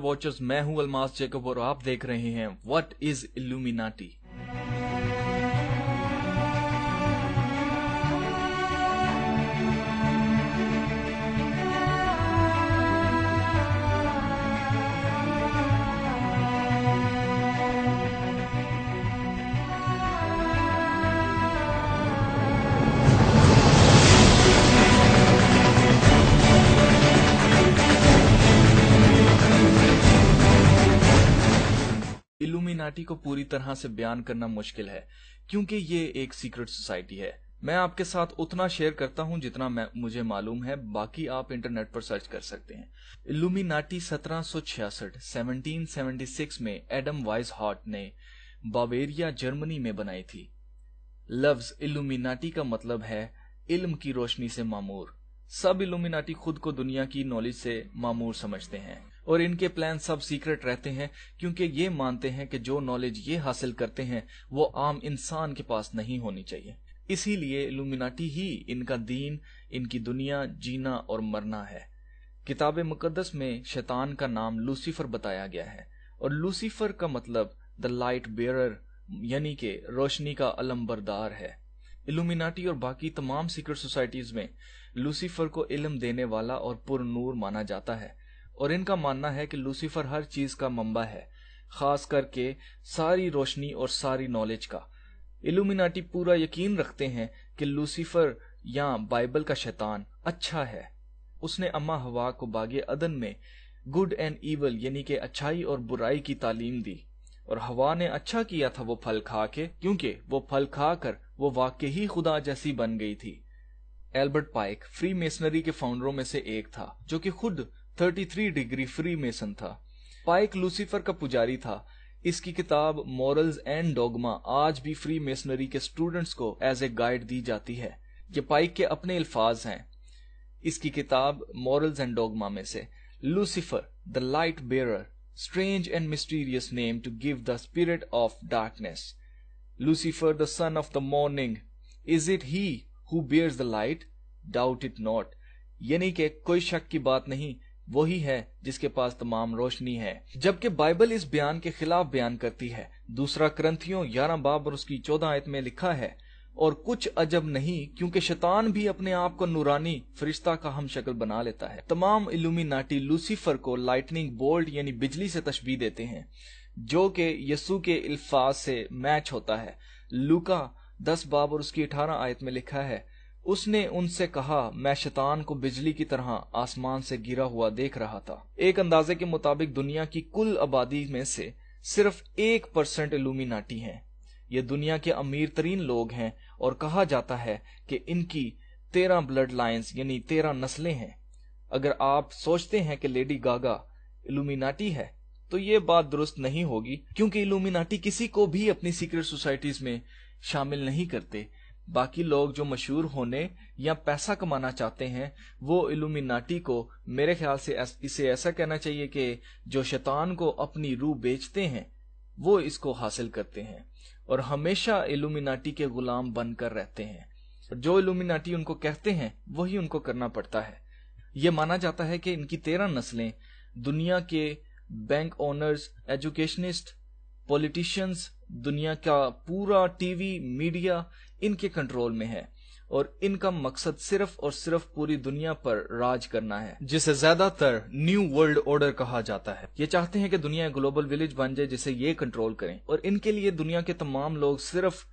Watchers, मैं हूं Almas Jacob और आप देख रहे हैं व्हाट इज इल्यूमिनाटी। इल्यूमिनाटी को पूरी तरह से बयान करना मुश्किल है क्योंकि ये एक सीक्रेट सोसाइटी है। मैं आपके साथ उतना शेयर करता हूं जितना मुझे मालूम है, बाकी आप इंटरनेट पर सर्च कर सकते हैं। इल्यूमिनाटी 1776 में एडम वाइजहार्ट ने बावेरिया जर्मनी में बनाई थी। लफ्ज इल्यूमिनाटी का मतलब है इल्म की रोशनी से मामूर। सब इल्यूमिनाटी खुद को दुनिया की नॉलेज से मामूर समझते हैं और इनके प्लान सब सीक्रेट रहते हैं क्योंकि ये मानते हैं कि जो नॉलेज ये हासिल करते हैं वो आम इंसान के पास नहीं होनी चाहिए। इसीलिए इल्यूमिनाटी ही इनका दीन, इनकी दुनिया, जीना और मरना है। किताब मुकद्दस में शैतान का नाम लूसीफर बताया गया है और लूसीफर का मतलब द लाइट बेयरर यानी कि रोशनी का अलमबरदार है। इल्यूमिनाटी और बाकी तमाम सीक्रेट सोसाइटीज में लूसीफर को इल्म देने वाला और पुरनूर माना जाता है और इनका मानना है कि लूसीफर हर चीज का मंबा है, खास करके सारी रोशनी और सारी नॉलेज का। इल्यूमिनाटी पूरा यकीन रखते हैं कि लूसीफर या बाइबल का शैतान अच्छा है। उसने अम्मा हवा को बागे अदन में गुड एंड ईवल यानी कि अच्छाई और बुराई की तालीम दी और हवा ने अच्छा किया था वो फल खा के, क्योंकि वो फल खाकर वो वाकई ही खुदा जैसी बन गई थी। एल्बर्ट पाइक फ्री मेसनरी के फाउंडरों में से एक था जो कि खुद 33 डिग्री फ्री मेसन था। पाइक लूसीफर का पुजारी था। इसकी किताब मॉरल्स एंड डोगमा आज भी फ्री मेसनरी के स्टूडेंट्स को एज ए गाइड दी जाती है। ये पाइक के अपने अल्फाज हैं इसकी किताब मॉरल्स एंड डोगमा में से। Lucifer the light bearer, strange and mysterious name to give the spirit of darkness. Lucifer, the son of the morning, is it he who bears the light? Doubt it not. यानी कि कोई शक की बात नहीं, वही है जिसके पास तमाम रोशनी है। जबकि बाइबल इस बयान के खिलाफ बयान करती है। दूसरा करंथियों 11 बाब और उसकी 14 आयत में लिखा है, और कुछ अजब नहीं क्योंकि शैतान भी अपने आप को नूरानी फरिश्ता का हम शक्ल बना लेता है। तमाम इल्यूमिनाटी लूसीफर को लाइटनिंग बोल्ट यानी बिजली से तशबीह देते हैं जो कि यसू के अल्फाज से मैच होता है। लूका 10 बाब और उसकी 18 आयत में लिखा है, उसने उनसे कहा, मैं शैतान को बिजली की तरह आसमान से गिरा हुआ देख रहा था। एक अंदाजे के मुताबिक दुनिया की कुल आबादी में से सिर्फ 1% इल्यूमिनाटी हैं। ये दुनिया के अमीर तरीन लोग हैं और कहा जाता है कि इनकी 13 ब्लड लाइन्स यानी 13 नस्लें हैं। अगर आप सोचते हैं कि लेडी गागा इल्यूमिनाटी है तो ये बात दुरुस्त नहीं होगी, क्योंकि इल्यूमिनाटी किसी को भी अपनी सीक्रेट सोसाइटीज में शामिल नहीं करते। बाकी लोग जो मशहूर होने या पैसा कमाना चाहते हैं वो इल्यूमिनाटी को, मेरे ख्याल से इसे ऐसा कहना चाहिए कि जो शैतान को अपनी रूह बेचते हैं वो इसको हासिल करते हैं और हमेशा इल्यूमिनाटी के गुलाम बनकर रहते हैं। जो इल्यूमिनाटी उनको कहते हैं वही उनको करना पड़ता है। ये माना जाता है कि इनकी 13 नस्लें दुनिया के बैंक ओनर्स, एजुकेशनिस्ट, पॉलिटिशियंस, दुनिया का पूरा टीवी मीडिया इनके कंट्रोल में है और इनका मकसद सिर्फ और सिर्फ पूरी दुनिया पर राज करना है, जिसे ज्यादातर न्यू वर्ल्ड ऑर्डर कहा जाता है। ये चाहते हैं कि दुनिया ग्लोबल विलेज बन जाए जिसे ये कंट्रोल करें और इनके लिए दुनिया के तमाम लोग सिर्फ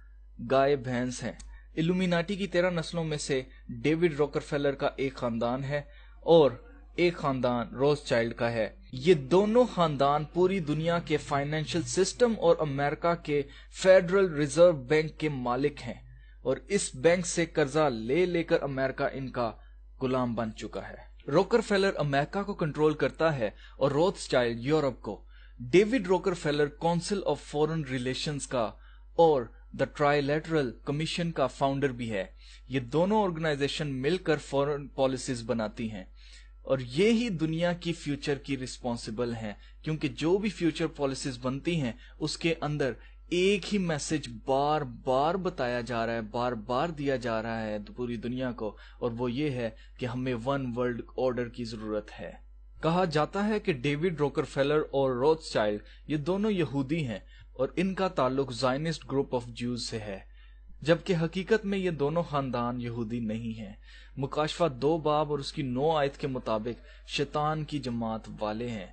गाय भैंस हैं। इल्यूमिनाटी की 13 नस्लों में से डेविड रॉकरफेलर का एक खानदान है और एक खानदान रोथस्चाइल्ड का है। ये दोनों खानदान पूरी दुनिया के फाइनेंशियल सिस्टम और अमेरिका के फेडरल रिजर्व बैंक के मालिक हैं और इस बैंक से कर्जा ले लेकर अमेरिका इनका गुलाम बन चुका है। रॉकरफेलर अमेरिका को कंट्रोल करता है और रोथस्चाइल्ड यूरोप को। David Rockefeller Council of Foreign Relations का और द ट्राइलेटरल कमीशन का फाउंडर भी है। ये दोनों ऑर्गेनाइजेशन मिलकर फॉरेन पॉलिसीज बनाती हैं और ये ही दुनिया की फ्यूचर की रिस्पॉन्सिबल हैं, क्योंकि जो भी फ्यूचर पॉलिसीज बनती हैं उसके अंदर एक ही मैसेज बार बार बताया जा रहा है, बार बार दिया जा रहा है पूरी दुनिया को, और वो ये है कि हमें वन वर्ल्ड ऑर्डर की जरूरत है। کہا جاتا ہے کہ ڈیوڈ روکرفیلر اور روتھسچائلڈ یہ دونوں یہودی ہیں اور ان کا تعلق زائنسٹ گروپ آف جیوز سے ہے، جبکہ حقیقت میں یہ دونوں خاندان یہودی نہیں ہیں۔ مکاشفہ 2 باب اور اس کی 9 آیت کے مطابق شیطان کی جماعت والے ہیں۔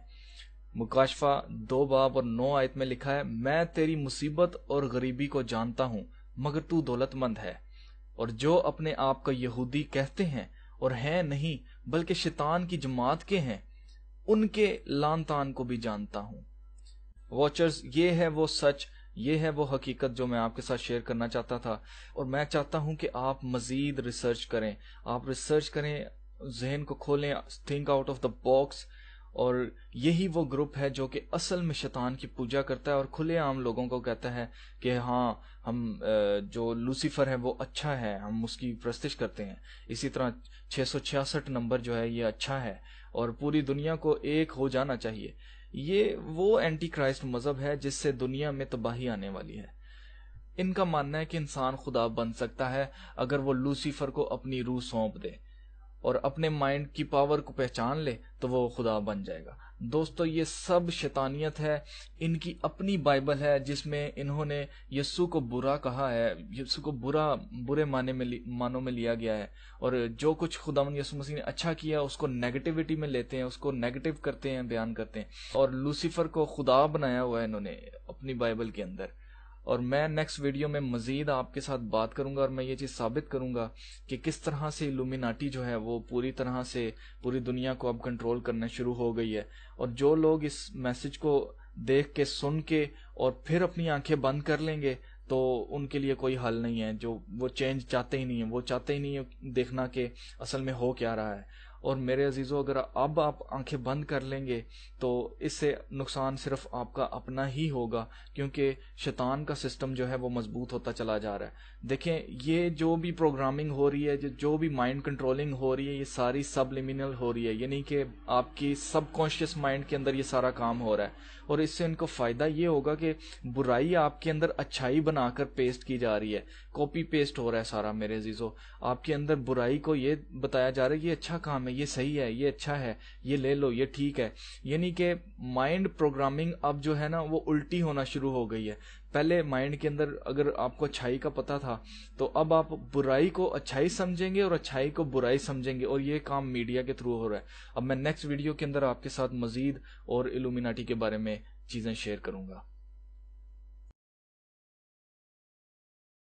مکاشفہ 2 باب اور 9 آیت میں لکھا ہے، میں تیری مصیبت اور غریبی کو جانتا ہوں مگر تو دولت مند ہے، اور جو اپنے آپ کا یہودی کہتے ہیں اور ہیں نہیں بلکہ شیطان کی جماعت کے ہیں، ان کے لعن طعن کو بھی جانتا ہوں۔ واچرز، یہ ہے وہ سچ، یہ ہے وہ حقیقت جو میں آپ کے ساتھ شیئر کرنا چاہتا تھا، اور میں چاہتا ہوں کہ آپ مزید ریسرچ کریں، آپ ریسرچ کریں، ذہن کو کھولیں، think out of the box, اور یہی وہ گروپ ہے جو کہ اصل میں شیطان کی پوجا کرتا ہے اور کھلے عام لوگوں کو کہتا ہے کہ ہاں ہم جو لوسیفر ہے وہ اچھا ہے، ہم اس کی پرستش کرتے ہیں۔ اسی طرح 666 نمبر جو ہے یہ اچھا ہے اور پوری دنیا کو ایک ہو جانا چاہیے۔ یہ وہ اینٹی کرائسٹ مذہب ہے جس سے دنیا میں تباہی آنے والی ہے۔ ان کا ماننا ہے کہ انسان خدا بن سکتا ہے اگر وہ لوسیفر کو اپنی روح سونپ دے اور اپنے مائنڈ کی پاور کو پہچان لے تو وہ خدا بن جائے گا۔ دوستو، یہ سب شیطانیت ہے، ان کی اپنی بائبل ہے جس میں انہوں نے یسوع کو برا کہا ہے، یسوع کو برے معنوں میں لیا گیا ہے، اور جو کچھ خداوند یسوع مسیح نے اچھا کیا اس کو نیگیٹیوٹی میں لیتے ہیں، اس کو نیگیٹو کرتے ہیں، بیان کرتے ہیں، اور لوسیفر کو خدا بنایا ہوا ہے انہوں نے اپنی بائبل کے اندر۔ اور میں نیکسٹ ویڈیو میں مزید آپ کے ساتھ بات کروں گا اور میں یہ چیز ثابت کروں گا کہ کس طرح سے الومیناٹی جو ہے وہ پوری طرح سے پوری دنیا کو اب کنٹرول کرنا شروع ہو گئی ہے، اور جو لوگ اس میسج کو دیکھ کے سن کے اور پھر اپنی آنکھیں بند کر لیں گے تو ان کے لیے کوئی حل نہیں ہے، جو وہ چینج چاہتے ہی نہیں ہیں، وہ چاہتے ہی نہیں ہیں دیکھنا کہ اصل میں ہو کیا رہا ہے۔ اور میرے عزیزو، اگر اب آپ آنکھیں بند کر لیں گے تو اس سے نقصان صرف آپ کا اپنا ہی ہوگا، کیونکہ شیطان کا سسٹم جو ہے وہ مضبوط ہوتا چلا جا رہا ہے۔ دیکھیں، یہ جو بھی پروگرامنگ ہو رہی ہے، جو بھی مائنڈ کنٹرولنگ ہو رہی ہے، یہ ساری سب لیمینل ہو رہی ہے، یعنی کہ آپ کی سب کانشیس مائنڈ کے اندر یہ سارا کام ہو رہا ہے، اور اس سے ان کو فائدہ یہ ہوگا کہ برائی آپ کے اندر اچھائی بنا کر پیسٹ کی جا رہی ہے، کاپی پیسٹ ہو رہا ہے سارا۔ میرے عزیزو، آپ کے اندر برائی کو یہ بتایا جا رہا ہے یہ اچھا کام ہے، یہ صحیح ہے، یہ اچھا ہے، یہ لے لو، یہ ٹھیک ہے، یعنی کہ مائنڈ پروگرامنگ اب جو ہے نا وہ الٹی ہونا شروع ہو گئی ہے۔ پہلے مائنڈ کے اندر اگر آپ کو اچھائی کا پتہ تھا تو اب آپ برائی کو اچھائی سمجھیں گے اور اچھائی کو برائی سمجھیں گے، اور یہ کام میڈیا کے تھرو ہو رہا ہے۔ اب میں نیکسٹ ویڈیو کے اندر آپ کے ساتھ مزید اور الومیناٹی کے بارے میں چیزیں شیئر کروں گا۔